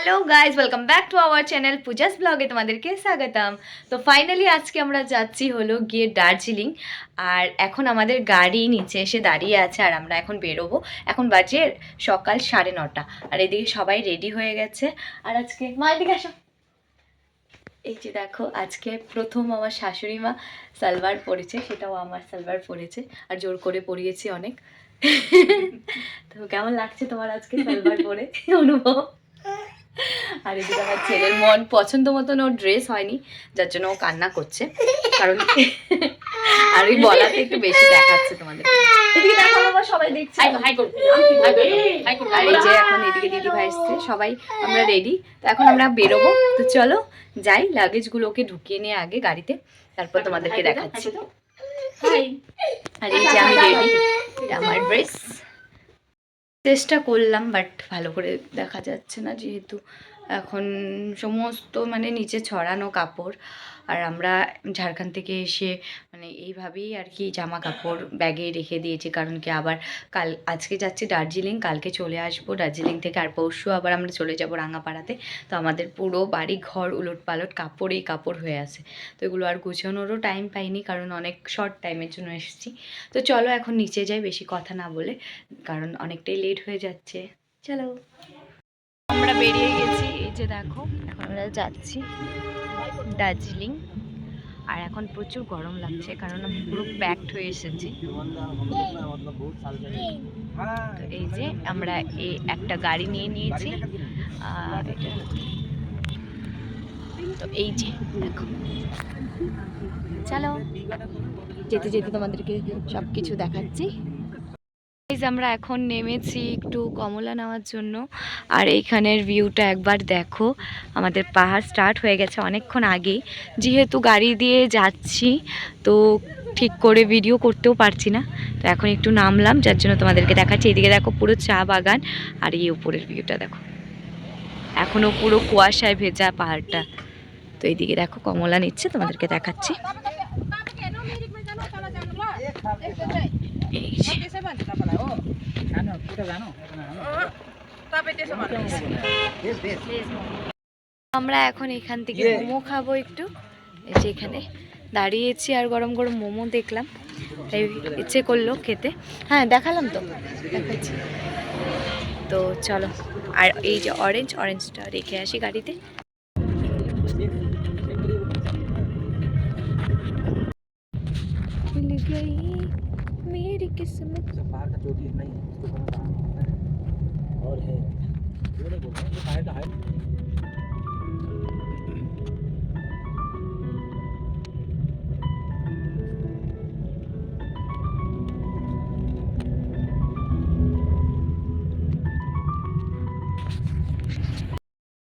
Hello guys welcome back to our channel Puja's ब्लगे তোমাদেরকে স্বাগতম। তো ফাইনালি আজকে আমরা যাচ্ছি হলো গিয়ে দার্জিলিং। আর এখন আমাদের গাড়ি নিচে এসে দাঁড়িয়ে আছে আর আমরা এখন বেরোবো। এখন বাজে সকাল 9:30 আর এদিকে সবাই রেডি হয়ে গেছে। আর আজকে মা এদিকে আসো, এই যে দেখো আজকে প্রথম আমার শাশুড়ি মা সালোয়ার পরেছে, সেটাও আমার সালোয়ার পরেছে আর জোর করে পরিয়েছি অনেক। তো কেমন লাগছে তোমার আজকে সালোয়ার পরে অনুভব? আর এদিকে আমার ছেলের মন পছন্দ মতন ওর ড্রেস হয়নি, যার জন্য ও কান্না করছে। কারণ আর ওই বলাতে একটু বেশি দেখাচ্ছে তোমাদের। এদিকে দেখো বাবা, সবাই দেখছে। আর এই যে এখন এদিকে দিদি ভাই এসছে, সবাই আমরা রেডি। তো এখন আমরা বেরোবো। তো চলো যাই, লাগেজগুলোকে ঢুকিয়ে নিয়ে আগে গাড়িতে, তারপর তোমাদেরকে দেখাচ্ছি। আর এই যে আমি রেডি, এটা আমার ড্রেস। চেষ্টা করলাম বাট ভালো করে দেখা যাচ্ছে না, যেহেতু এখন সমস্ত মানে নিচে ছড়ানো কাপড়। আর আমরা ঝাড়খণ্ড থেকে এসে মানে এইভাবেই আর কি জামা কাপড় ব্যাগে রেখে দিয়েছি, কারণ কি আবার আজকে যাচ্ছি দার্জিলিং, কালকে চলে আসবো দার্জিলিং থেকে। আর পরশু আবার আমরা চলে যাব রাঙাপাড়াতে। তো আমাদের পুরো বাড়ি ঘর উলট পালট, কাপড়েই কাপড় হয়ে আছে। তো এগুলো আর গুছানোরও টাইম পাইনি, কারণ অনেক শর্ট টাইমের জন্য এসেছি। তো চলো এখন নিচে যাই বেশি কথা না বলে, কারণ অনেকটাই লেট হয়ে যাচ্ছে। চলো আমরা বেরিয়ে গেছি, এই যে দেখো এখন আমরা যাচ্ছি দার্জিলিং। আর এখন প্রচুর গরম লাগছে, কারণ আমি পুরো প্যাকড হয়ে এসেছি। এই যে আমরা একটা গাড়ি নিয়ে নিয়েছি। তো এই যে দেখো, চলো যেতে যেতে তোমাদেরকে সব কিছু দেখাচ্ছি। আমরা এখন নেমেছি একটু কমলা নেওয়ার জন্য। আর এইখানের ভিউটা একবার দেখো, আমাদের পাহাড় স্টার্ট হয়ে গেছে অনেকক্ষণ আগেই। যেহেতু গাড়ি দিয়ে যাচ্ছি তো ঠিক করে ভিডিও করতেও পারছি না, তো এখন একটু নামলাম, যার জন্য তোমাদেরকে দেখাচ্ছি। এইদিকে দেখো পুরো চা বাগান, আর এই উপরের ভিউটা দেখো, এখনও পুরো কুয়াশায় ভেজা পাহাড়টা। তো এইদিকে দেখো কমলা নিচ্ছে, তোমাদেরকে দেখাচ্ছি। আমরা এখন এখান থেকে মোমো খাবো একটু। এই যে এখানে দাঁড়িয়েছি আর গরম গরম মোমো দেখলাম, তাই ইচ্ছে করলো খেতে। হ্যাঁ দেখালাম তো, দেখাচ্ছি। তো চলো, আর এই যে অরেঞ্জটা রেখে আসি গাড়িতে। मेरी किस्मत और है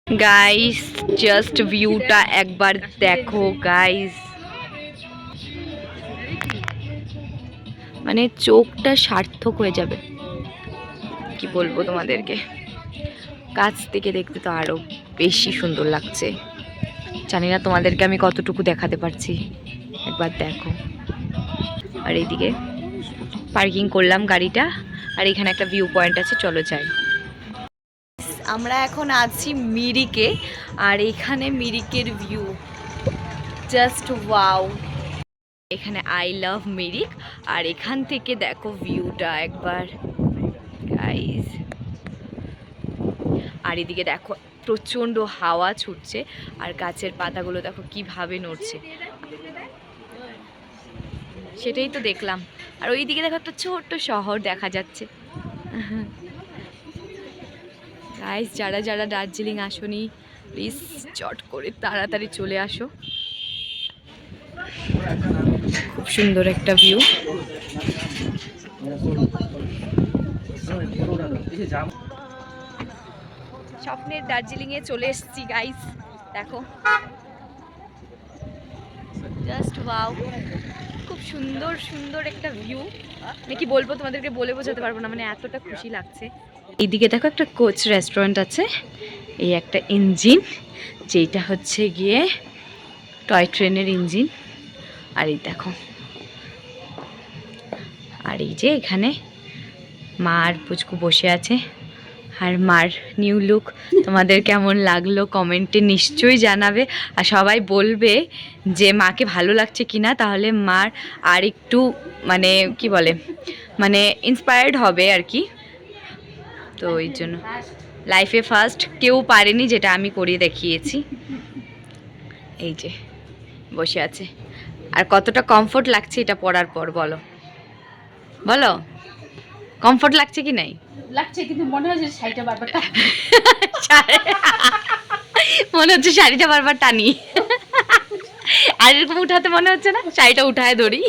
গাইস, জাস্ট ভিউটা একবার দেখো গাইস, মানে চোখটা সার্থক হয়ে যাবে। কি বলবো তোমাদেরকে, কাছ থেকে দেখতে তো আরো বেশি সুন্দর লাগছে। জানি না তোমাদেরকে আমি কতটুকু দেখাতে পারছি, একবার দেখো। আর এইদিকে পার্কিং করলাম গাড়িটা, আর এখানে একটা ভিউ পয়েন্ট আছে, চলো যাই। আমরা এখন আছি মিরিকে, আর এখানে মিরিকের ভিউ জাস্ট ওয়াও। এখানে আই লাভ মিরিক, আর এখান থেকে দেখো ভিউটা একবার গাইস। আর এদিকে দেখো প্রচণ্ড হাওয়া ছুটছে, আর গাছের পাতাগুলো দেখো কিভাবে নড়ছে, সেটাই তো দেখলাম। আর ওইদিকে দেখো একটা ছোট্ট শহর দেখা যাচ্ছে। গাইস, যারা যারা দার্জিলিং আসোনি প্লিজ চট করে তাড়াতাড়ি চলে আসো, খুব সুন্দর একটা ভিউ। স্বপ্নের দার্জিলিংয়ে চলে এসেছি গাইস, দেখো জাস্ট ওয়াও, খুব সুন্দর সুন্দর একটা ভিউ। নাকি বলবো তোমাদেরকে, বলে বোঝাতে পারবো না, মানে এতটা খুশি লাগছে। এইদিকে দেখো একটা কোচ রেস্টুরেন্ট আছে, এই একটা ইঞ্জিন, যেটা হচ্ছে গিয়ে টয় ট্রেনের ইঞ্জিন। আর এই দেখো, আর এই যে এখানে মা আর পুচকু বসে আছে, আর মার নিউ লুক তোমাদের কেমন লাগলো কমেন্টে নিশ্চয়ই জানাবে। আর সবাই বলবে যে মাকে ভালো লাগছে কি না, তাহলে মার আর একটু মানে কি বলে মানে ইন্সপায়ার্ড হবে আর কি। তো ওই জন্য লাইফে ফার্স্ট কেউ পারেনি যেটা আমি করিয়ে দেখিয়েছি। এই যে বসে আছে। আর কতটা কমফোর্ট লাগছে এটা পরার পর বলো বলো, কমফোর্ট লাগছে কি নাই? লাগছে, কিন্তু মনে হয় যে শাড়িটা বারবার মনে হচ্ছে শাড়িটা বারবার টানি। আর এরকম উঠাতে মনে হচ্ছে না, শাড়িটা উঠায় ধরি।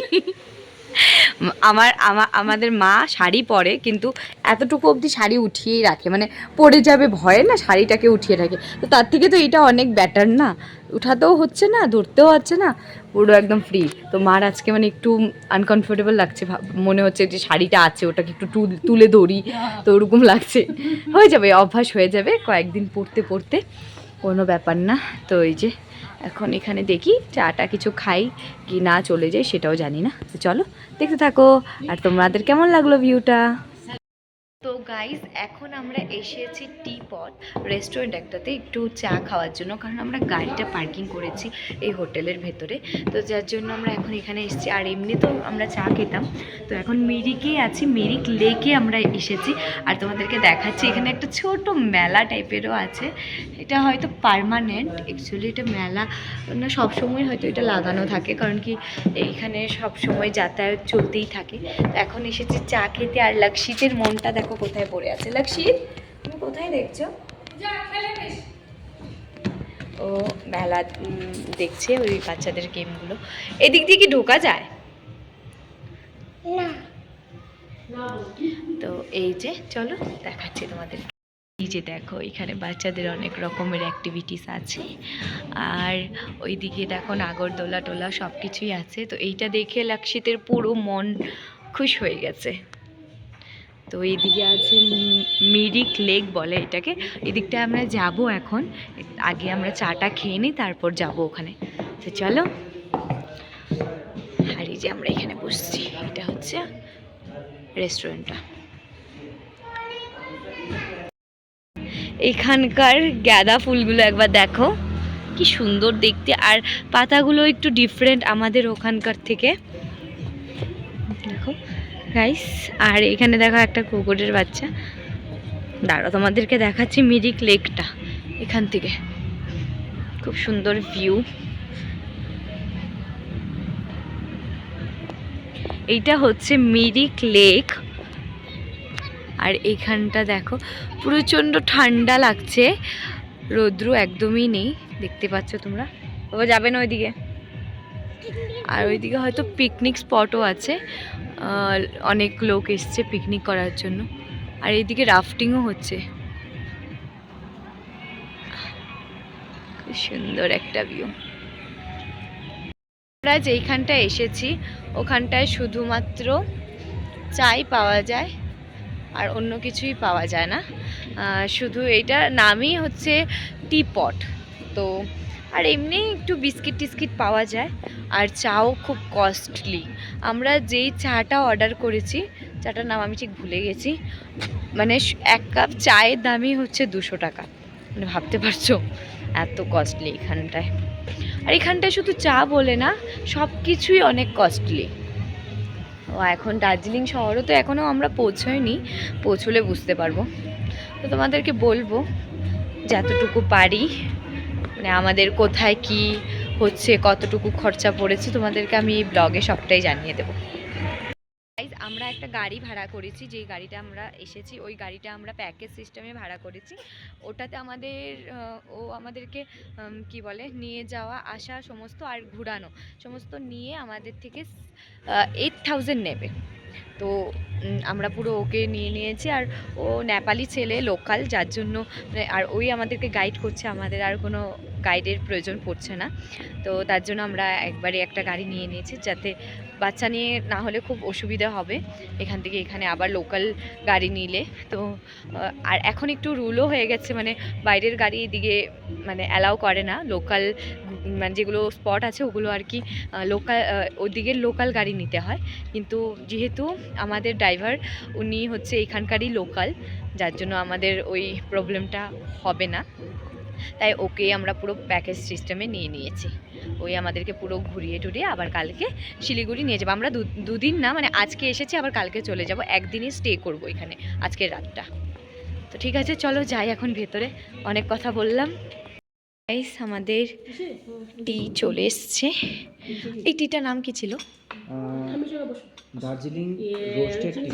আমাদের মা শাড়ি পরে, কিন্তু এতটুকু অবধি শাড়ি উঠিয়েই রাখে, মানে পড়ে যাবে ভয়ে না শাড়িটাকে উঠিয়ে রাখে। তো তার থেকে তো এটা অনেক বেটার না, উঠাতেও হচ্ছে না ধরতেও হচ্ছে না, পুরো একদম ফ্রি। তো মার আজকে মানে একটু আনকমফোর্টেবল লাগছে, মনে হচ্ছে যে শাড়িটা আছে ওটাকে একটু তুলে ধরি, তো ওরকম লাগছে। হয়ে যাবে, অভ্যাস হয়ে যাবে কয়েকদিন পড়তে পড়তে, কোনো ব্যাপার না। তো এই যে এখন এখানে দেখি চাটা কিছু খাই কি না চলে যাই সেটাও জানি না। তো চলো দেখতে থাকো। আর তোমাদের কেমন লাগলো ভিউটা? তো গাইজ এখন আমরা এসেছি টি পট রেস্টুরেন্ট একটাতে একটু চা খাওয়ার জন্য, কারণ আমরা গাড়িটা পার্কিং করেছি এই হোটেলের ভেতরে, তো যার জন্য আমরা এখন এখানে এসেছি। আর এমনি তো আমরা চা খেতাম, তো এখন মিরিকেই আছি, মিরিক লেকে আমরা এসেছি। আর তোমাদেরকে দেখাচ্ছি এখানে একটা ছোট মেলা টাইপেরও আছে, এটা হয়তো পার্মানেন্ট, অ্যাকচুয়ালি এটা মেলা না, সবসময় হয়তো এটা লাগানো থাকে, কারণ কি এইখানে সবসময় যাতায়াত চলতেই থাকে। তো এখন এসেছি চা খেতে। আর লক্ষিতের মনটা দেখো কোথায় পড়ে আছে। লক্ষিত তুমি কোথায় দেখছো? ও মেলা দেখছে, ওই বাচ্চাদের গেমগুলো। এদিক দিয়ে কি ঢোকা যায় না? তো এই যে চলো দেখাচ্ছি তোমাদের। এই যে দেখো এখানে বাচ্চাদের অনেক রকমের অ্যাক্টিভিটিস আছে, আর ওইদিকে দেখো নাগরদোলা টোলা সব কিছুই আছে। তো এইটা দেখে লক্ষিতের পুরো মন খুশ হয়ে গেছে। তো এইদিকে আছে মিরিক লেক বলে এটাকে, এদিকটা আমরা যাব এখন। আগে আমরা চাটা খেয়ে নিই, তারপর যাব ওখানে। তো চলো। আর এই যে আমরা এখানে বসছি, এটা হচ্ছে রেস্টুরেন্টটা। এখানকার গাঁদা ফুলগুলো একবার দেখো কি সুন্দর দেখতে, আর পাতাগুলো একটু ডিফারেন্ট আমাদের ওখানকার থেকে, দেখো গাইস। আর এখানে দেখো একটা কুকুরের বাচ্চা। দাঁড়াও তোমাদেরকে দেখাচ্ছি মিরিক লেকটা এখান থেকে, খুব সুন্দর ভিউ। এইটা হচ্ছে মিরিক লেক। আর এখানটা দেখো প্রচণ্ড ঠান্ডা লাগছে, রৌদ্র একদমই নেই, দেখতে পাচ্ছ তোমরা। বাবা যাবে না ওইদিকে। আর ওইদিকে হয়তো পিকনিক স্পটও আছে, অনেক লোক এসছে পিকনিক করার জন্য। আর এইদিকে রাফটিংও হচ্ছে, খুব সুন্দর একটা ভিউ। আমরা যেইখানটায় এসেছি ওখানটায় শুধুমাত্র চাই পাওয়া যায়, আর অন্য কিছুই পাওয়া যায় না। শুধু এইটার নামই হচ্ছে টি পট। তো আর এমনি একটু বিস্কিট টিস্কিট পাওয়া যায়, আর চাও খুব কস্টলি। আমরা যেই চাটা অর্ডার করেছি, চাটার নাম আমি ঠিক ভুলে গেছি, মানে এক কাপ চায়ের দামই হচ্ছে 200 টাকা। মানে ভাবতে পারছো এত কস্টলি এখানটায়। আর এখানটায় শুধু চা বলে না, সব কিছুই অনেক কস্টলি। ও এখন দার্জিলিং শহরও তো এখনও আমরা পৌঁছইনি, পৌঁছলে বুঝতে পারবো। তো তোমাদেরকে বলবো যতটুকু পারি, মানে আমাদের কোথায় কি হচ্ছে, কতটুকু খরচা পড়েছে, তোমাদেরকে আমি এই ব্লগে সবটাই জানিয়ে দেবো। আমরা একটা গাড়ি ভাড়া করেছি, যেই গাড়িটা আমরা এসেছি ওই গাড়িটা আমরা প্যাকেজ সিস্টেমে ভাড়া করেছি। ওটাতে আমাদেরকে কি বলে নিয়ে যাওয়া আসা সমস্ত আর ঘোরানো সমস্ত নিয়ে আমাদের থেকে 8000 নেবে। তো আমরা পুরো ওকে নিয়ে নিয়েছি। আর ও নেপালি ছেলে, লোকাল, যার জন্য আর ওই আমাদেরকে গাইড করছে, আমাদের আর কোনো গাইডের প্রয়োজন পড়ছে না। তো তার জন্য আমরা একবারে একটা গাড়ি নিয়ে নিয়েছি, যাতে বাচ্চা নিয়ে না হলে খুব অসুবিধা হবে এখান থেকে এখানে আবার লোকাল গাড়ি নিলে। তো আর এখন একটু রুলও হয়ে গেছে, মানে বাইরের গাড়ি এদিকে মানে অ্যালাউ করে না, লোকাল মানে যেগুলো স্পট আছে ওগুলো আর কি লোকাল, ওদিকের লোকাল গাড়ি নিতে হয়। কিন্তু যেহেতু আমাদের ড্রাইভার উনি হচ্ছে এখানকারই লোকাল, যার জন্য আমাদের ওই প্রবলেমটা হবে না। তাই ওকে আমরা পুরো প্যাকেজ সিস্টেমে নিয়ে নিয়েছি। ওই আমাদেরকে পুরো ঘুরিয়ে টুরিয়ে আবার কালকে শিলিগুড়ি নিয়ে যাবো। আমরা দুদিন না, মানে আজকে এসেছি আবার কালকে চলে যাব, একদিনই স্টে করবো এখানে আজকের রাতটা। তো ঠিক আছে, চলো যাই এখন ভেতরে, অনেক কথা বললাম। গাইস, আমাদের টি চলে এসছে। এই টিটার নাম কি ছিল? দার্জিলিং রোস্টেড টি।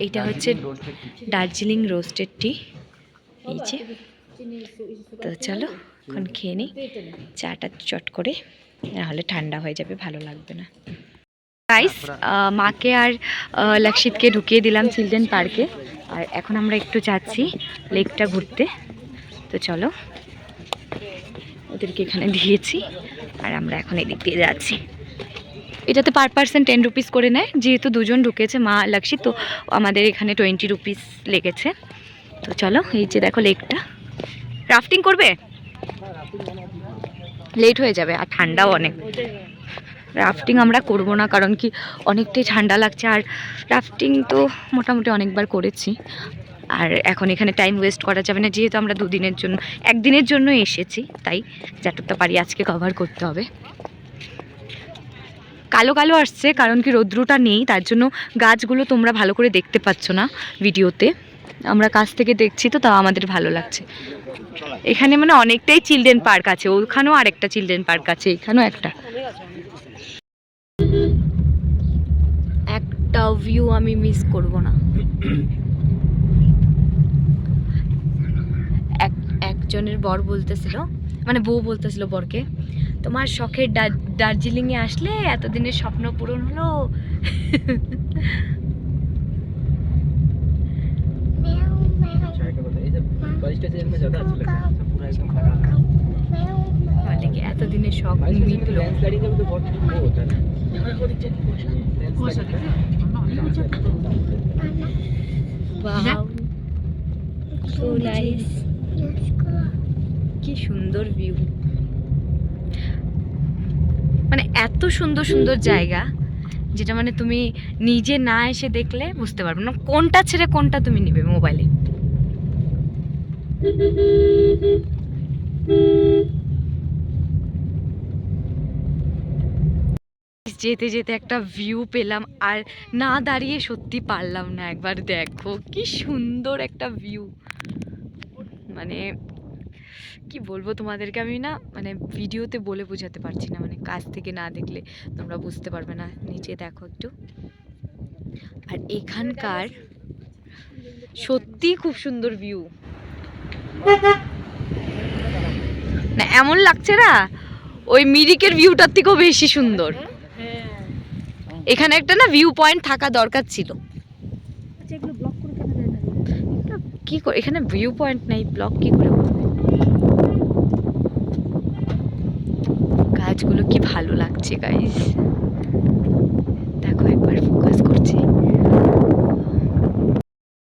এইটা হচ্ছে দার্জিলিং রোস্টেড টি। এই যে, তো চলো এখন খেয়ে নিই চাটা চট করে, নাহলে ঠান্ডা হয়ে যাবে, ভালো লাগবে না। গাইস, মাকে আর লক্ষিতকে ঢুকিয়ে দিলাম চিলড্রেন পার্কে, আর এখন আমরা একটু যাচ্ছি লেকটা ঘুরতে। তো চলো, ওদেরকে এখানে দিয়েছি আর আমরা এখন এদিক দিয়ে যাচ্ছি। এটাতে পার পার্সন 10 রুপিস করে নেয়, যেহেতু দুজন ঢুকেছে মা লক্ষিত, তো আমাদের এখানে 20 রুপিস লেগেছে। তো চলো, এই যে দেখো লেকটা। রাফটিং করবে? লেট হয়ে যাবে আর ঠান্ডাও অনেক। রাফটিং আমরা করব না, কারণ কি অনেকটাই ঠান্ডা লাগছে, আর রাফটিং তো মোটামুটি অনেকবার করেছি, আর এখন এখানে টাইম ওয়েস্ট করা যাবে না, যেহেতু আমরা দুদিনের জন্য, একদিনের জন্য এসেছি, তাই যতটা পারি আজকে কভার করতে হবে। কালো কালো আসছে, কারণ কি রৌদ্রটা নেই, তার জন্য গাছগুলো তোমরা ভালো করে দেখতে পাচ্ছ না ভিডিওতে, আমরা কাছ থেকে দেখছি তো তাও আমাদের ভালো লাগছে। এখানে মানে অনেকটাই চিলড্রেন পার্ক আছে, ওখানেও আরেকটা চিলড্রেন পার্ক আছে, এখানেও একটা ভিউ আমি মিস করব না। একজনের বর বলতেছিল, মানে বউ বলতেছিল বরকে, তোমার শখের দার্জিলিংয়ে আসলে এতদিনের স্বপ্ন পূরণ হলো। এতদিনের শখ মিটলো। কি সুন্দর ভিউ, মানে এত সুন্দর সুন্দর জায়গা, যেটা মানে তুমি নিজে না এসে দেখলে বুঝতে পারবে না কোনটা ছেড়ে কোনটা তুমি নিবে মোবাইলে। যেতে যেতে একটা ভিউ পেলাম, আর না দাঁড়িয়ে সত্যি পারলাম না, একবার দেখো কি সুন্দর একটা ভিউ। মানে কি বলবো তোমাদেরকে, আমি না মানে ভিডিওতে বলে বোঝাতে পারছি না, মানে কাছ থেকে না দেখলে তোমরা বুঝতে পারবে না। নিচে দেখো একটু, আর এখানকার সত্যি খুব সুন্দর ভিউ, না এমন লাগছে না ওই মিরিকের ভিউটার থেকেও বেশি সুন্দর। এখানে একটা না ভিউ পয়েন্ট থাকা দরকার ছিল। কি করে এখানে ভিউ পয়েন্ট নাই, ব্লক কি করে বলবে? গাছগুলো কি ভালো লাগছে গাইস, দেখো একবার ফোকাস করছি।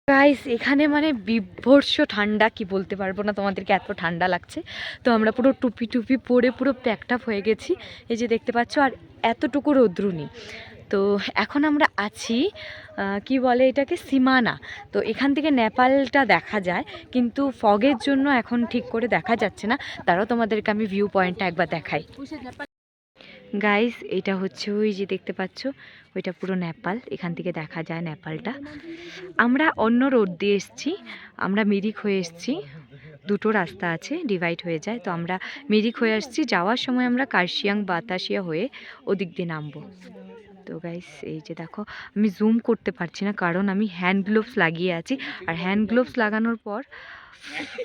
গাইস, এখানে মানে বিভৎস ঠান্ডা, কি বলতে পারবো না তোমাদেরকে, এত ঠান্ডা লাগছে। তো আমরা পুরো টুপি টুপি পরে পুরো প্যাকড আপ হয়ে গেছি, এই যে দেখতে পাচ্ছ, আর এতটুকু রৌদ্রুনি। তো এখন আমরা আছি কি বলে এটাকে, সীমানা। তো এখান থেকে নেপালটা দেখা যায়, কিন্তু ফগের জন্য এখন ঠিক করে দেখা যাচ্ছে না। তারাও তোমাদেরকে আমি ভিউ পয়েন্টটা একবার দেখাই। গাইস, এটা হচ্ছে ওই যে দেখতে পাচ্ছ, ওইটা পুরো নেপাল, এখান থেকে দেখা যায় নেপালটা। আমরা অন্য রোড দিয়ে এসেছি, আমরা মিরিক হয়ে এসেছি, দুটো রাস্তা আছে, ডিভাইড হয়ে যায়। তো আমরা মিরিক হয়ে আসছি, যাওয়ার সময় আমরা কার্শিয়াং বাতাসিয়া হয়ে ওদিক দিয়ে নামবো। তো গাইস, এই যে দেখো, আমি জুম করতে পারছি না কারণ আমি হ্যান্ড গ্লোভস লাগিয়ে আছি, আর হ্যান্ড গ্লোভস লাগানোর পর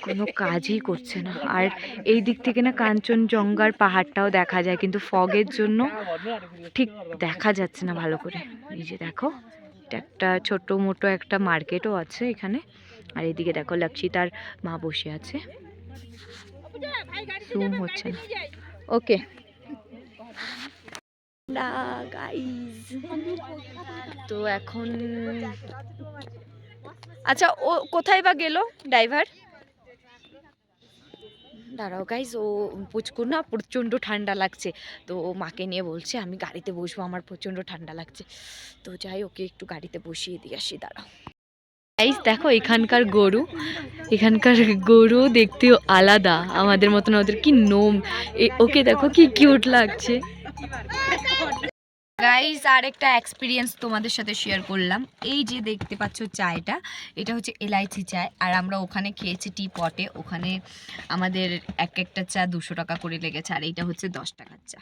কোনো কাজই করছে না। আর এই দিক থেকে না কাঞ্চনজঙ্ঘার পাহাড়টাও দেখা যায়, কিন্তু ফগের জন্য ঠিক দেখা যাচ্ছে না ভালো করে। এই যে দেখো, এটা একটা ছোটো মোটো একটা মার্কেটও আছে এখানে, আর এইদিকে দেখো লক্ষিত আর মা বসে আছে, জুম হচ্ছে না। ওকে গাইজ, তো এখন আচ্ছা, ও কোথায় বা গেল ড্রাইভার? দাঁড়াও গাইজ, ও পুচকুর না প্রচণ্ড ঠান্ডা লাগছে, তো ও মাকে নিয়ে বলছে আমি গাড়িতে বসবো, আমার প্রচণ্ড ঠান্ডা লাগছে। তো যাই, ওকে একটু গাড়িতে বসিয়ে দিয়ে আসি, দাঁড়াও। গাইস দেখো এখানকার গরু দেখতেও আলাদা আমাদের মতন, ওদের কি নোম, ওকে দেখো কি কিউট লাগছে। গাইস আর একটা এক্সপিরিয়েন্স তোমাদের সাথে শেয়ার করলাম। এই যে দেখতে পাচ্ছ চায়টা, এটা হচ্ছে এলাইচি চায়, আর আমরা ওখানে খেয়েছি টি পটে। ওখানে আমাদের একটা চা 200 টাকা করে লেগেছে, আর এইটা হচ্ছে 10 টাকার চা।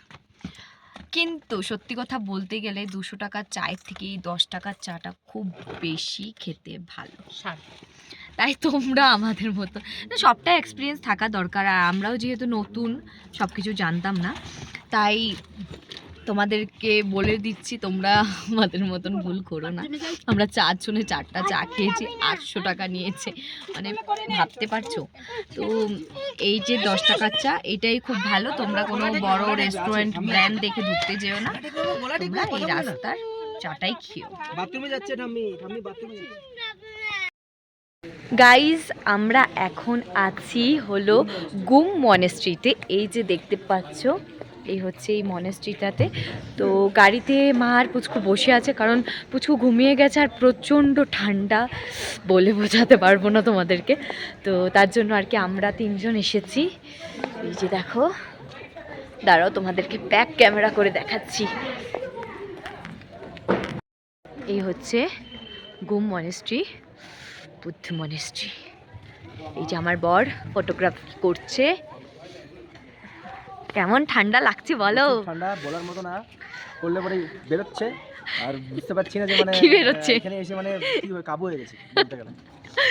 কিন্তু সত্যি কথা বলতে গেলে 200 টাকার চায়ের থেকে এই 10 টাকার চাটা খুব বেশি খেতে ভালো। তাই তোমরা আমাদের মতো না, সবটা এক্সপিরিয়েন্স থাকা দরকার, আর আমরাও যেহেতু নতুন সব কিছু জানতাম না, তাই তোমাদেরকে বলে দিচ্ছি তোমরা আমাদের মতন ভুল করো না। আমরা 4 জনে 4টা চা খেয়েছি, 800 টাকা নিয়েছে, মানে ভাবতে পারছো। তো এই যে 10 টাকার চা এটাই খুব ভালো। তোমরা কোনো বড় রেস্টুরেন্ট ব্র্যান্ড দেখে ঢুকতে যেও না, তোমরা এই রাস্তার চাটাই খেও। গাইজ আমরা এখন আছি হলো গুম মনেস্ট্রিতে। এই যে দেখতে পাচ্ছ এই হচ্ছে এই মনেস্ট্রিটাতে। তো গাড়িতে মা আর পুচকু বসে আছে, কারণ পুচকু ঘুমিয়ে গেছে আর প্রচণ্ড ঠান্ডা, বলে বোঝাতে পারবো না তোমাদেরকে। তো তার জন্য আর কি আমরা 3 জন এসেছি। এই যে দেখো, দাঁড়াও তোমাদেরকে ব্যাক ক্যামেরা করে দেখাচ্ছি। এই হচ্ছে গুম মনেস্ট্রি, বুদ্ধ মনেস্ট্রি। এই যে আমার বর ফটোগ্রাফি করছে। কেমন ঠান্ডা লাগছে বলো? ঠান্ডা বলার মতো না, করলে পরে বেরোচ্ছে, আর বুঝতে পারছি না যে মানে কি বেরোচ্ছে এখানে এসে মানে কি কাবু হয়ে গেছে বলতে গেলে।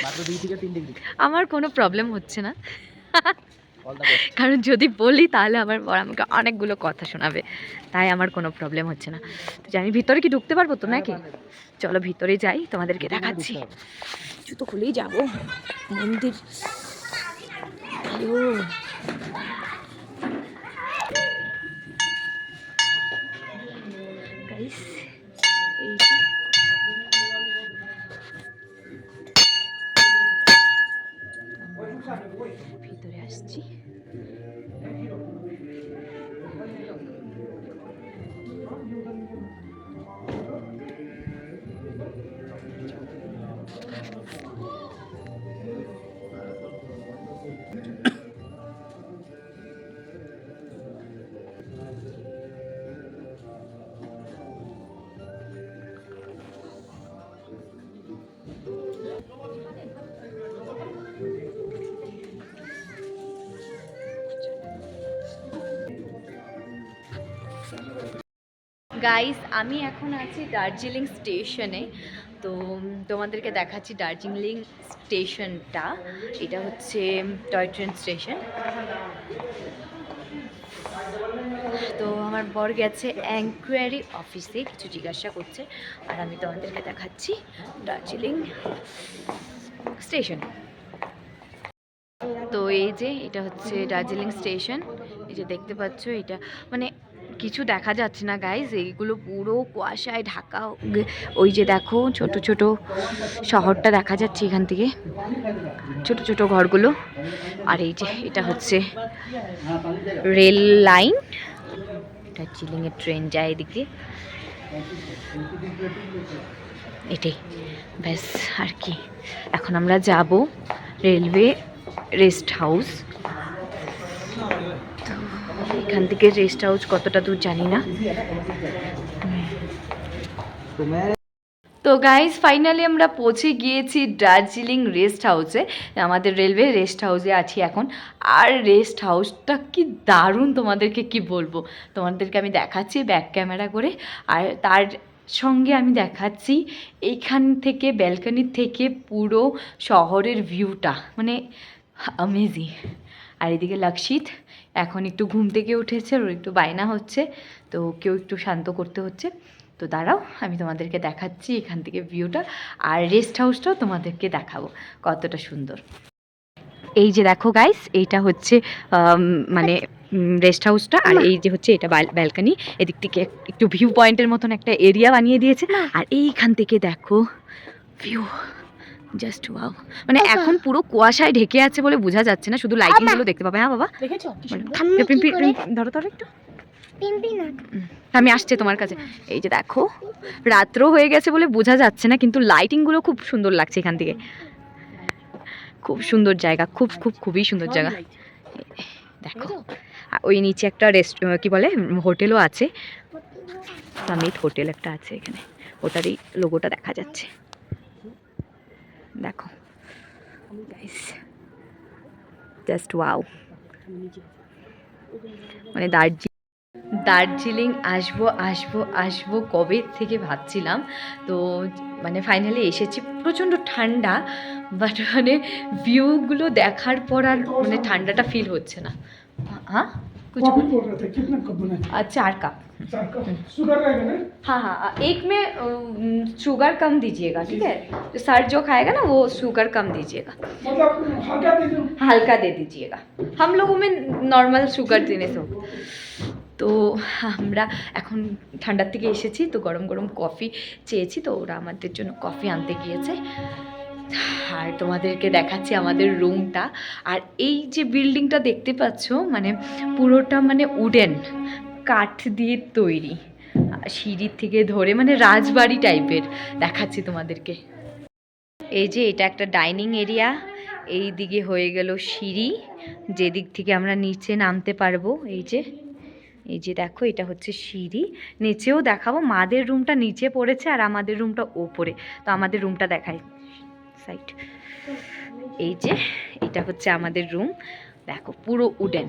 মাত্র 2 থেকে 3 ডিগ্রি। আমার কোনো প্রবলেম হচ্ছে না, কারণ যদি বলি তাহলে আমার বর আমাকে অনেকগুলো কথা শোনাবে, তাই আমার কোনো প্রবলেম হচ্ছে না। তো জানি ভিতরে কি ঢুকতে পারবো তো নাকি? চলো ভিতরে যাই, তোমাদেরকে দেখাচ্ছি। জুতো খুলেই যাবো মন্দির। গাইস এই যে ভিতরে আসছি। গাইস আমি এখন আছি দার্জিলিং স্টেশনে। তো তোমাদেরকে দেখাচ্ছি দার্জিলিং স্টেশনটা। এটা হচ্ছে টয় ট্রেন স্টেশন। তো আমার বর গেছে এনকোয়ারি অফিসে, কিছু জিজ্ঞাসা করছে, আর আমি তোমাদেরকে দেখাচ্ছি দার্জিলিং স্টেশন। তো এই যে এটা হচ্ছে দার্জিলিং স্টেশন। এই যে দেখতে পাচ্ছ, এটা মানে কিছু দেখা যাচ্ছে না গাইজ, এইগুলো পুরো কুয়াশায় ঢাকা। ওই যে দেখো ছোট ছোট শহরটা দেখা যাচ্ছে এখান থেকে, ছোট ছোট ঘরগুলো। আর এই যে এটা হচ্ছে রেল লাইন, দার্জিলিংয়ের ট্রেন যায় এদিকে। এটাই ব্যাস, আর কি। এখন আমরা যাব রেলওয়ে রেস্ট হাউস। এখান থেকে রেস্ট হাউস কতটা দূর জানি না। তো গাইজ ফাইনালি আমরা পৌঁছে গিয়েছি দার্জিলিং রেস্ট হাউসে। আমাদের রেলওয়ে রেস্ট হাউসে আছি এখন। আর রেস্ট হাউসটা কি দারুণ, তোমাদেরকে কি বলবো। তোমাদেরকে আমি দেখাচ্ছি ব্যাক ক্যামেরা করে, আর তার সঙ্গে আমি দেখাচ্ছি এইখান থেকে ব্যালকনির থেকে পুরো শহরের ভিউটা, মানে অ্যামেজিং। আর এদিকে লক্ষিত এখন একটু ঘুম থেকে উঠেছে, ওর একটু বায়না হচ্ছে, তো ওকেও একটু শান্ত করতে হচ্ছে। তো দাঁড়াও আমি তোমাদেরকে দেখাচ্ছি এখান থেকে ভিউটা, আর রেস্ট হাউসটাও তোমাদেরকে দেখাবো কতটা সুন্দর। এই যে দেখো গাইস, এইটা হচ্ছে মানে রেস্ট হাউসটা, আর এই যে হচ্ছে এটা ব্যালকনি। এদিক থেকে একটু ভিউ পয়েন্টের মতন একটা এরিয়া বানিয়ে দিয়েছে, আর এইখান থেকে দেখো ভিউ জাস্ট ওয়াও। মানে এখন পুরো কুয়াশায় ঢেকে আছে বলে বোঝা যাচ্ছে না, শুধু লাইটিংগুলো দেখতে পাবে। হ্যাঁ বাবা, দেখেছো ধরো ধরো একটু আমি আসছে তোমার কাছে। এই যে দেখো রাত্র হয়ে গেছে বলে বোঝা যাচ্ছে না, কিন্তু লাইটিংগুলো খুব সুন্দর লাগছে এখান থেকে। খুব সুন্দর জায়গা, খুবই সুন্দর জায়গা। দেখো আর ওই নিচে একটা কি বলে হোটেলও আছে, সামিট হোটেল একটা আছে এখানে, ওটারই লোগোটা দেখা যাচ্ছে। দেখো গাইস, জাস্ট ওয়াও। মানে দার্জিলিং আসবো আসবো আসবো কবে থেকে ভাবছিলাম, তো মানে ফাইনালি এসেছি। প্রচণ্ড ঠান্ডা, বাট মানে ভিউগুলো দেখার পর আর মানে ঠান্ডাটা ফিল হচ্ছে না। হ্যাঁ कुछ कॉफी बोल रहे थे कितना कप बनाए? 4 कप। 4 कप शुगर रहेगा ना? हाँ हाँ, एक में शुगर कम दीजिएगा, ठीक है? तो सर जो खाएगा ना वो शुगर कम दीजिएगा, मतलब हल्का दे दो। हल्का दे दीजिएगा। हम लोगों में नॉर्मल शुगर देने से होगा। তো আমরা এখন ঠান্ডার থেকে এসেছি, তো গরম গরম কফি চেয়েছি, তো ওরা আমাদের জন্য কফি আনতে গিয়েছে। আর তোমাদেরকে দেখাচ্ছি আমাদের রুমটা। আর এই যে বিল্ডিংটা দেখতে পাচ্ছ, মানে পুরোটা মানে উডেন, কাঠ দিয়ে তৈরি, সিঁড়ির থেকে ধরে মানে রাজবাড়ি টাইপের। দেখাচ্ছি তোমাদেরকে। এই যে এটা একটা ডাইনিং এরিয়া, এই দিকে হয়ে গেল সিঁড়ি, যেদিক থেকে আমরা নিচে নামতে পারবো। এই যে দেখো এটা হচ্ছে সিঁড়ি, নিচেও দেখাবো। মাদের রুমটা নিচে পড়েছে আর আমাদের রুমটা ওপরে, তো আমাদের রুমটা দেখাই সাইড। এই যে এটা হচ্ছে আমাদের রুম, দেখো পুরো উডেন,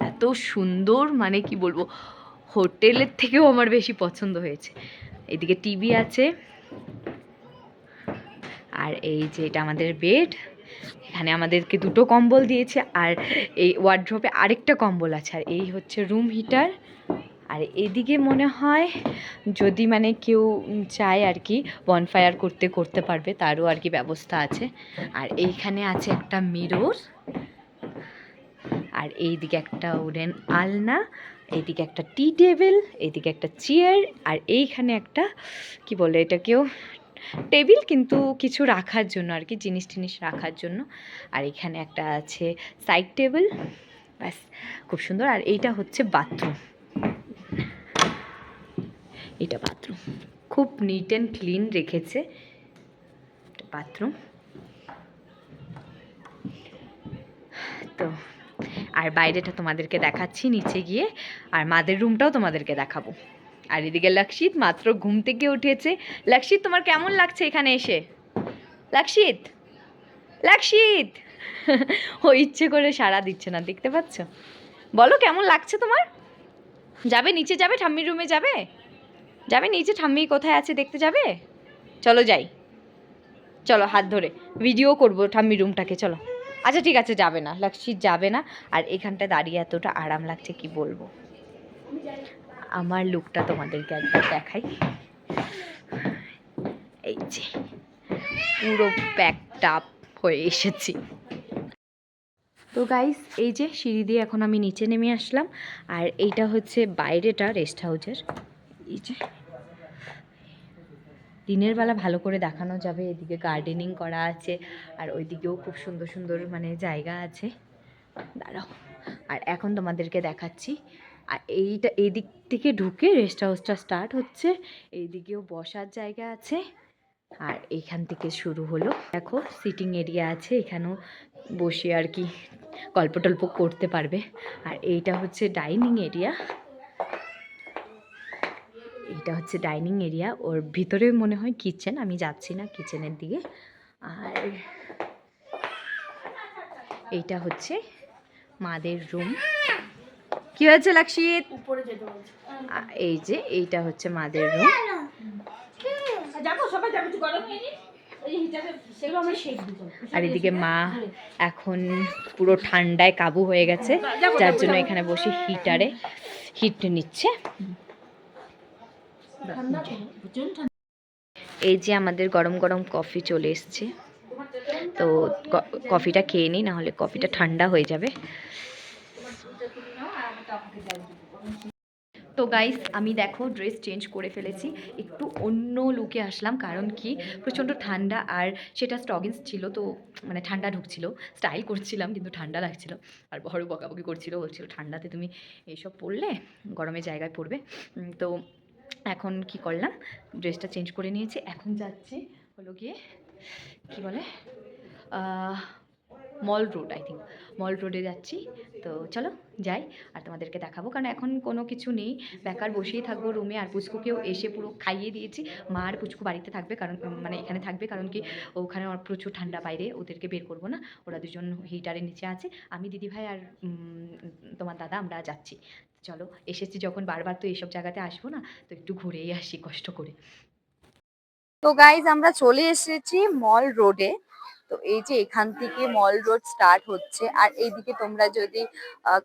এত সুন্দর, মানে কি বলবো, হোটেলের থেকেও আমার বেশি পছন্দ হয়েছে। এদিকে টিভি আছে, আর এই যে এটা আমাদের বেড, এখানে আমাদেরকে 2টো কম্বল দিয়েছে, আর এই ওয়ার্ড্রপে আরেকটা কম্বল আছে। আর এই হচ্ছে রুম হিটার। আর এদিকে মনে হয় যদি মানে কেউ চায় আর কি বনফায়ার করতে পারবে, তারও আর কি ব্যবস্থা আছে। আর এইখানে আছে একটা মিরর, আর এইদিকে একটা উডেন আলনা, এইদিকে একটা টি টেবিল, এইদিকে একটা চেয়ার, আর এইখানে একটা কি বলে এটাকেও টেবিল, কিন্তু কিছু রাখার জন্য আর কি, জিনিস টিনিস রাখার জন্য। আর এখানে একটা আছে সাইড টেবিল, ব্যাস খুব সুন্দর। আর এইটা হচ্ছে বাথরুম, এটা বাথরুম খুব নিট অ্যান্ড ক্লিন রেখেছে বাথরুম। তো আর বাইরেটা তোমাদেরকে দেখাচ্ছি নিচে গিয়ে, আর মাদের রুমটাও তোমাদেরকে দেখাবো। আর এদিকে লক্ষিত মাত্র ঘুম থেকে উঠেছে। লক্ষিত, তোমার কেমন লাগছে এখানে এসে? লক্ষিত ও ইচ্ছে করে সাড়া দিচ্ছে না, দেখতে পাচ্ছ? বলো কেমন লাগছে তোমার? যাবে নিচে, যাবে ঠাম্মির রুমে, যাবে নিচে, ঠাম্মি কোথায় আছে দেখতে যাবে? চলো যাই, চলো হাত ধরে ভিডিও করব ঠাম্মির রুমটাকে, চলো। আচ্ছা ঠিক আছে, যাবে না, লক্ষিত যাবে না। আর এখানটা দাঁড়িয়ে এতটা আরাম লাগছে কি বলবো। আমার লুকটা তোমাদেরকে একবার দেখাই। এই যে পুরো প্যাকড আপ হয়ে এসেছি। তো গাইস, এই যে সিঁড়ি দিয়ে এখন আমি নিচে নেমে আসলাম। আর এইটা হচ্ছে বাইরেটা রেস্ট হাউসের। এই যে দিনের বেলা ভালো করে দেখানো যাবে, এদিকে গার্ডেনিং করা আছে, আর ওইদিকেও খুব সুন্দর সুন্দর মানে জায়গা আছে। দাঁড়াও, আর এখন তোমাদেরকে দেখাচ্ছি। আর এইটা এই দিক থেকে ঢুকে রেস্ট হাউসটা স্টার্ট হচ্ছে, এইদিকেও বসার জায়গা আছে। আর এইখান থেকে শুরু হলো, দেখো সিটিং এরিয়া আছে, এখানেও বসে আর কি গল্প টল্প করতে পারবে। আর এইটা হচ্ছে ডাইনিং এরিয়া, এটা হচ্ছে ডাইনিং এরিয়া, ওর ভিতরে মনে হয় কিচেন, আমি যাচ্ছি না কিচেনের দিকে। আর এইটা হচ্ছে মাদের রুম। কি হয়েছে লক্ষিত? এই যে এইটা হচ্ছে মাদের রুম। আর এদিকে মা এখন পুরো ঠান্ডায় কাবু হয়ে গেছে, যার জন্য এখানে বসে হিটারে হিট নিচ্ছে। এই যে আমাদের গরম গরম কফি চলে এসছে, তো কফিটা খেয়ে নিই, নাহলে কফিটা ঠান্ডা হয়ে যাবে। তো গাইস আমি দেখো ড্রেস চেঞ্জ করে ফেলেছি, একটু অন্য লুকে আসলাম, কারণ কি প্রচণ্ড ঠান্ডা আর সেটা স্টগিন্স ছিল, তো মানে ঠান্ডা ঢুকছিল, স্টাইল করছিলাম কিন্তু ঠান্ডা লাগছিল। আর বড় বকাবকি করছিল, বলছিল ঠান্ডাতে তুমি এইসব পরলে গরমের জায়গায় পরবে। তো এখন কি করলাম, ড্রেসটা চেঞ্জ করে নিয়েছি, এখন যাচ্ছি হলো গিয়ে কি বলে মল রোড, আই থিঙ্ক মল রোডে যাচ্ছি। তো চলো যাই আর তোমাদেরকে দেখাবো, কারণ এখন কোনো কিছু নেই, বেকার বসেই থাকবো রুমে। আর পুচকুকেও এসে পুরো খাইয়ে দিয়েছি, মা আর পুচকু বাড়িতে থাকবে, কারণ মানে এখানে থাকবে, কারণ কি ওখানে প্রচুর ঠান্ডা বাইরে, ওদেরকে বের করবো না, ওরা দুজন হিটারের নিচে আছে, আমি দিদিভাই আর তোমার দাদা আমরা যাচ্ছি। চলো এসেছি যখন বারবার তো এইসব জায়গাতে আসবো না, তো একটু ঘুরেই আসি কষ্ট করে। তো গাইজ আমরা চলে এসেছি মল রোডে। তো এই যে এখান থেকে মল রোড স্টার্ট হচ্ছে, আর এইদিকে তোমরা যদি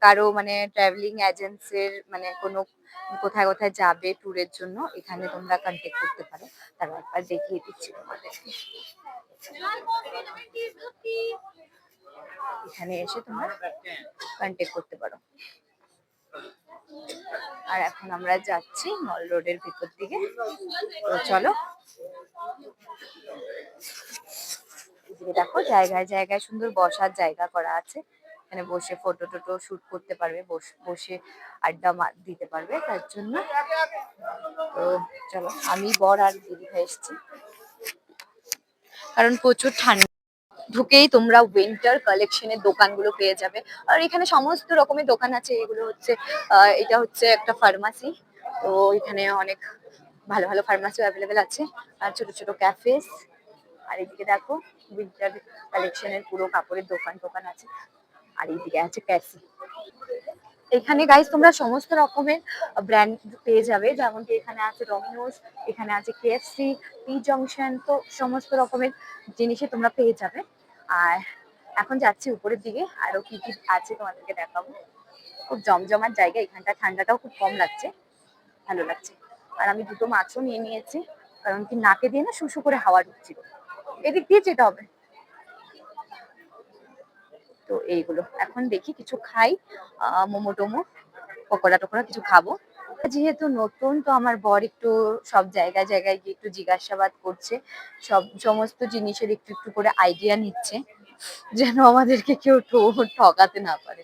কারো মানে ট্রাভেলিং এজেন্সির মানে কোনো কোথায় কোথায় যাবে ট্যুরের জন্য, এখানে তোমরা কন্ট্যাক্ট করতে পারো। তারপর একবার দেখিয়ে দিচ্ছি তোমাদেরকে, এখানে এসে তোমরা কন্ট্যাক্ট করতে পারো। আর এখন আমরা যাচ্ছি মল রোডের ভিতর দিকে, তো চলো। এদিকে দেখো জায়গায় জায়গায় সুন্দর বসার জায়গা করা আছে, এখানে বসে ফটো টটো শুট করতে পারবে, বসে আড্ডা দিতে পারবে তার জন্য। তো চলো, আমি বর আর দিদি ভাই এসছি, কারণ প্রচুর ঠান্ডা। ঢুকেই তোমরা উইন্টার কালেকশনের দোকানগুলো পেয়ে যাবে, আর এখানে সমস্ত রকমের দোকান আছে। এগুলো হচ্ছে এটা হচ্ছে একটা ফার্মাসি, তো এখানে অনেক ভালো ভালো ফার্মাসি অ্যাভেলেবেল আছে, আর ছোট ছোট ক্যাফেস। আর এদিকে দেখো উইন্টার কালেকশনের পুরো কাপড়ের দোকান টোকান আছে, আর এইদিকে আছে ক্যাফে। এখানে গাইস তোমরা সমস্ত রকমের ব্র্যান্ড পেয়ে যাবে, যেমন কি এখানে আছে ডমিনোস, এখানে আছে কেএফসি, টি জংশন, তো সমস্ত রকমের জিনিসই তোমরা পেয়ে যাবে। আর এখন যাচ্ছি উপরের দিকে, আরো কি কি আছে তোমাদেরকে দেখাবো। খুব জমজমাট জায়গা, এখানটা ঠান্ডাটাও খুব কম লাগছে, ভালো লাগছে। আর আমি দুটো মাছও নিয়ে নিয়েছি, কারণ কি নাকে দিয়ে না শুশু করে হাওয়া ঢুকছিল, এদিক দিয়ে যেতে হবে। তো এইগুলো এখন দেখি কিছু খাই, মোমো টোমো পকোড়া টকোড়া কিছু খাবো। যেহেতু নতুন, তো আমার বর একটু সব জায়গায় জায়গায় গিয়ে একটু জিজ্ঞাসাবাদ করছে, সমস্ত জিনিসের একটু একটু করে আইডিয়া নিচ্ছে, যেন আমাদেরকে কেউ ঠকাতে না পারে।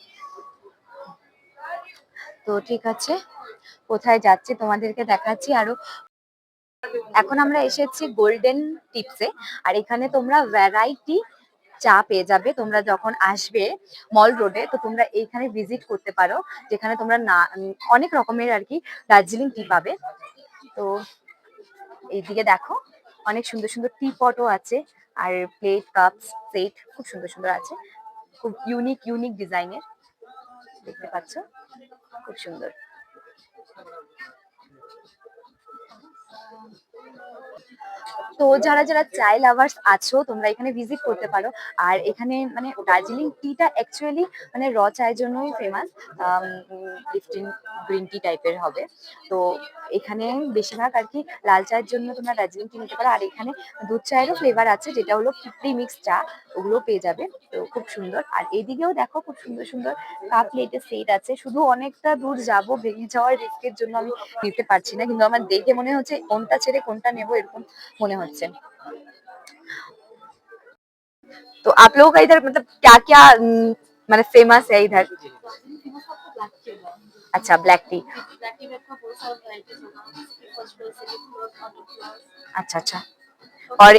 তো ঠিক আছে, কোথায় যাচ্ছি তোমাদেরকে দেখাচ্ছি আরো। এখন আমরা এসেছি গোল্ডেন টিপসে, আর এখানে তোমরা ভ্যারাইটি চা পেয়ে যাবে। তোমরা যখন আসবে মল রোডে, তো তোমরা এইখানে ভিজিট করতে পারো, যেখানে তোমরা না অনেক রকমের আর কি দার্জিলিং টি পাবে। তো এইদিকে দেখো অনেক সুন্দর সুন্দর টি পটও আছে, আর প্লেট কাপ সেট খুব সুন্দর সুন্দর আছে, খুব ইউনিক ইউনিক ডিজাইনের, দেখতে পাচ্ছ খুব সুন্দর। তো যারা যারা চাই লাভার্স আছো, তোমরা এখানে ভিজিট করতে পারো। আর এখানে মানে দার্জিলিং টিটা অ্যাকচুয়ালি মানে র চায়ের জন্যই ফেমাস, লিফটিন গ্রিন টি টাইপের হবে। তো এখানে বেশিরভাগ আর কি লাল চায়ের জন্য তোমরা দার্জিলিং টি নিতে পারো, আর এখানে দুধ চায়েরও ফ্লেভার আছে, যেটা হলো ফিফটি মিক্স চা, ওগুলো পেয়ে যাবে। তো খুব সুন্দর। আর এইদিকেও দেখো খুব সুন্দর সুন্দর কাপ প্লেটের সেট আছে, শুধু অনেকটা দূর যাব, ভেঙে যাওয়ার রিস্কের জন্য আমি নিতে পারছি না, কিন্তু আমার দেখে মনে হচ্ছে কোনটা ছেড়ে কোনটা নেবো এরকম মনে হচ্ছে। तो आप लोगों का इधर मतलब क्या क्या मतलब फेमस है इधर? अच्छा ब्लैक टी। अच्छा अच्छा, और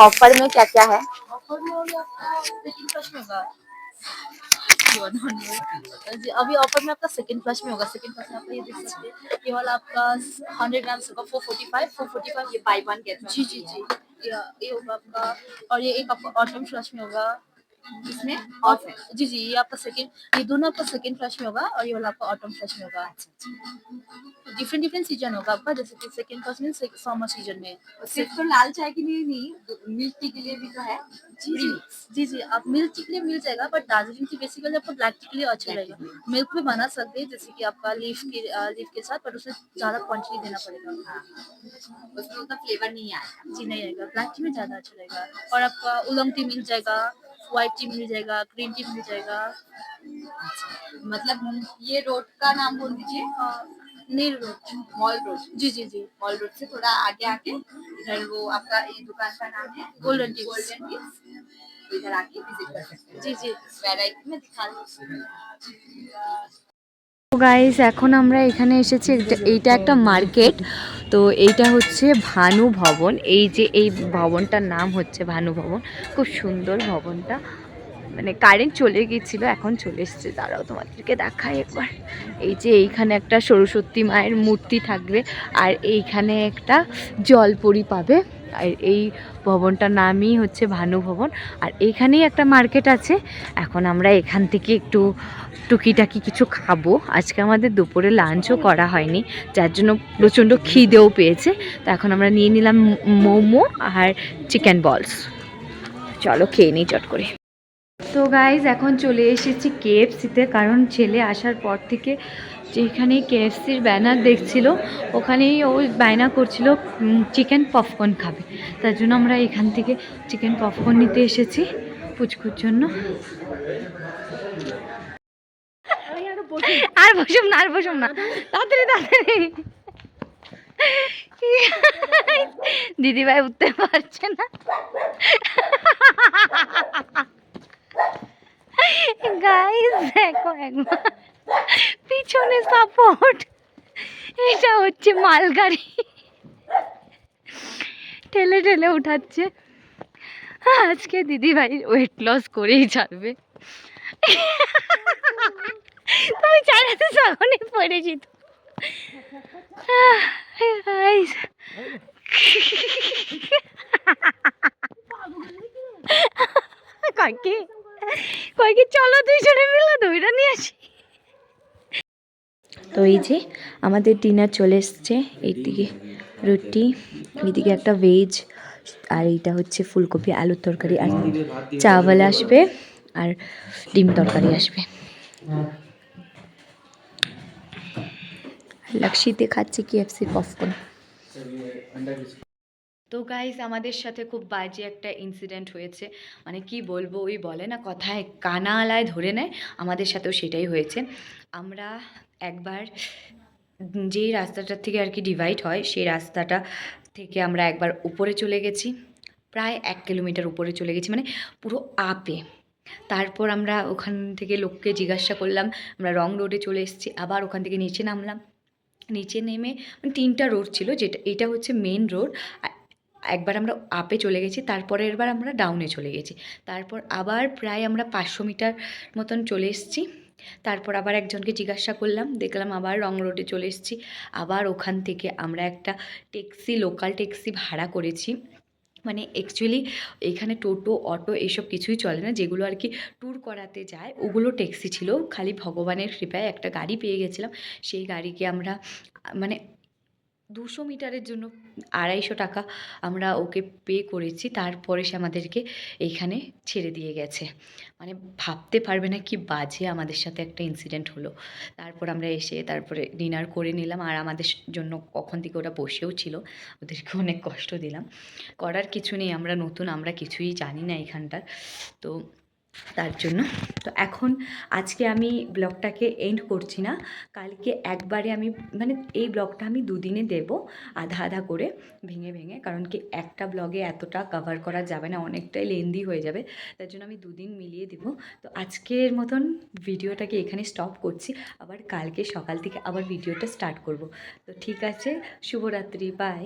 ऑफर में क्या क्या है? ऑफर में आपका सेकंड फ्लश में होगा जी, अभी ऑफर में आपका सेकंड फ्लश में होगा। सेकंड फ्लश में आपका ये देख सकते हैं, ये वाला आपका 100 ग्राम्स होगा 445 ये बाय वन गेट वन। जी जी जी, ये होगा आपका, और ये एक आपका ऑटम फ्लश में होगा, इसमें ऑफ है जी जी, ये आपका सेकंड, ये दोनों आपका सेकंड फ्लश में होगा, और ये वाला आपका ऑटम फ्लश में होगा। डिफरेंट डिफरेंट सीजन होगा आपका, जैसे कि सेकंड फ्लश में समर सीजन में। सिर्फ तो लाल चाय के लिए नहीं, मिल्क टी के लिए भी तो है। जी जी जी जी, आप मिल्क टी के लिए मिल जाएगा, बट दार्जिलिंग टी बेसिकली आपको ब्लैक टी के लिए अच्छा रहेगा। मिल्क भी बना सकते हैं, जैसे कि आपका लीफ के साथ, पर उसमें ज्यादा क्वांटिटी देना पड़ेगा। हाँ, उसमें उतना फ्लेवर नहीं आएगा। जी नहीं आएगा, ब्लैक टी में ज्यादा अच्छा रहेगा। और आपका उलंग टी मिल जाएगा, व्हाइट टी मिल जाएगा, ग्रीन टी मिल जाएगा। मतलब ये रोड का नाम बोल दीजिए। नील रोड मॉल रोड। जी जी जी मॉल रोड से थोड़ा आगे आके इधर वो आपका ये दुकान का नाम है गोल्डन टिप्स गोल्डन टिप्स। तो इधर आके विजिट कर सकते हैं। जी जी वैरायटी में दिखा दो। তো গাইস এখন আমরা এখানে এসেছি, এইটা একটা মার্কেট। তো এইটা হচ্ছে ভানু ভবন। এই যে এই ভবনটার নাম হচ্ছে ভানু ভবন। খুব সুন্দর ভবনটা, মানে কারেন্ট চলে গিয়েছিল, এখন চলে এসেছে। দাঁড়াও তোমাদেরকে দেখাই একবার। এই যে এইখানে একটা সরস্বতী মায়ের মূর্তি থাকবে, আর এইখানে একটা জলপরি পাবে। আর এই ভবনটার নামই হচ্ছে ভানু ভবন। আর এইখানেই একটা মার্কেট আছে। এখন আমরা এখান থেকে একটু টুকিটাকি কিছু খাবো। আজকে আমাদের দুপুরে লাঞ্চও করা হয়নি, যার জন্য প্রচণ্ড খিদেও পেয়েছে। তো এখন আমরা নিয়ে নিলাম মোমো আর চিকেন বলস। চলো খেয়ে নিই চট করে। তো গাইজ এখন চলে এসেছি কেএফসিতে, কারণ ছেলে আসার পর থেকে যেখানে কেএফসির ব্যানার দেখছিল ওখানেই ও বায়না করছিল চিকেন পপকর্ন খাবে। তার জন্য আমরা এখান থেকে চিকেন পপকর্ন নিতে এসেছি পুচকুর জন্য। আর বসুম না, আর বসুম না, তাড়াতাড়ি তাড়াতাড়ি। দিদিভাই উঠতে পারছে না। গাইস দেখো একবার পিছনে সাপোর্ট, এটা হচ্ছে মালগাড়ি, ঠেলে ঠেলে উঠাচ্ছে। আজকে দিদিভাই ওয়েট লস করেই ছাড়বে। তুমি চাইলে তখনই পড়েছি তো। কাকি কয়েকে চলো দুইজনে মিলে দইটা নিয়ে আসি। তো এই যে আমাদের ডিনার চলে এসছে। এইদিকে রুটি, এইদিকে একটা ভেজ, আর এইটা হচ্ছে ফুলকপি আলুর তরকারি, আর চাওয়াল আসবে, আর ডিম তরকারি আসবে। লক্ষ্মীতে খাচ্ছে কেএফসি পপকর্ন। তো গাইস আমাদের সাথে খুব বাজে একটা ইনসিডেন্ট হয়েছে, মানে কি বলবো, ওই বলে না কথায় কানালায় ধরে নেয়, আমাদের সাথেও সেটাই হয়েছে। আমরা একবার যেই রাস্তাটার থেকে আর কি ডিভাইড হয়, সেই রাস্তাটা থেকে আমরা একবার উপরে চলে গেছি, প্রায় 1 কিলোমিটার উপরে চলে গেছি, মানে পুরো আপে। তারপর আমরা ওখান থেকে লোককে জিজ্ঞাসা করলাম, আমরা রং রোডে চলে এসেছি। আবার ওখান থেকে নিচে নামলাম, নিচে নেমে মানে 3টা রোড ছিল, যেটা এটা হচ্ছে মেন রোড। একবার আমরা আপে চলে গেছি, তারপরের বার আমরা ডাউনে চলে গেছি। তারপর আবার প্রায় আমরা 500 মিটার মতন চলে এসেছি। তারপর আবার একজনকে জিজ্ঞাসা করলাম, দেখলাম আবার রং রোডে চলে এসেছি। আবার ওখান থেকে আমরা একটা ট্যাক্সি, লোকাল ট্যাক্সি ভাড়া করেছি। মানে অ্যাকচুয়ালি এখানে টোটো, অটো এসব কিছুই চলে না, যেগুলো আর কি ট্যুর করাতে যায় ওগুলো ট্যাক্সি ছিল। খালি ভগবানের কৃপায় একটা গাড়ি পেয়ে গেছিলাম। সেই গাড়িকে আমরা মানে 200 মিটারের জন্য 250 টাকা আমরা ওকে পে করেছি। তারপরে সে আমাদেরকে এইখানে ছেড়ে দিয়ে গেছে। মানে ভাবতে পারবে না কি বাজে আমাদের সাথে একটা ইনসিডেন্ট হলো। তারপর আমরা এসে তারপরে ডিনার করে নিলাম, আর আমাদের জন্য কখন থেকে ওরা বসেও ছিল, ওদেরকে অনেক কষ্ট দিলাম। করার কিছু নেই, আমরা নতুন, আমরা কিছুই জানি না এখানটার, তো তার জন্য। তো এখন আজকে আমি ব্লগটাকে এন্ড করছি না, কালকে একবারে আমি মানে এই ব্লগটা আমি 2 দিনে দেব, আধা আধা করে ভেঙে ভেঙে, কারণ কি একটা ব্লগে এতটা কভার করা যাবে না, অনেকটাই লেন্দি হয়ে যাবে, তার জন্য আমি 2 দিন মিলিয়ে দেব। তো আজকের মতন ভিডিওটাকে এখানে স্টপ করছি, আবার কালকে সকাল থেকে আবার ভিডিওটা স্টার্ট করব। তো ঠিক আছে, শুভরাত্রি, বাই।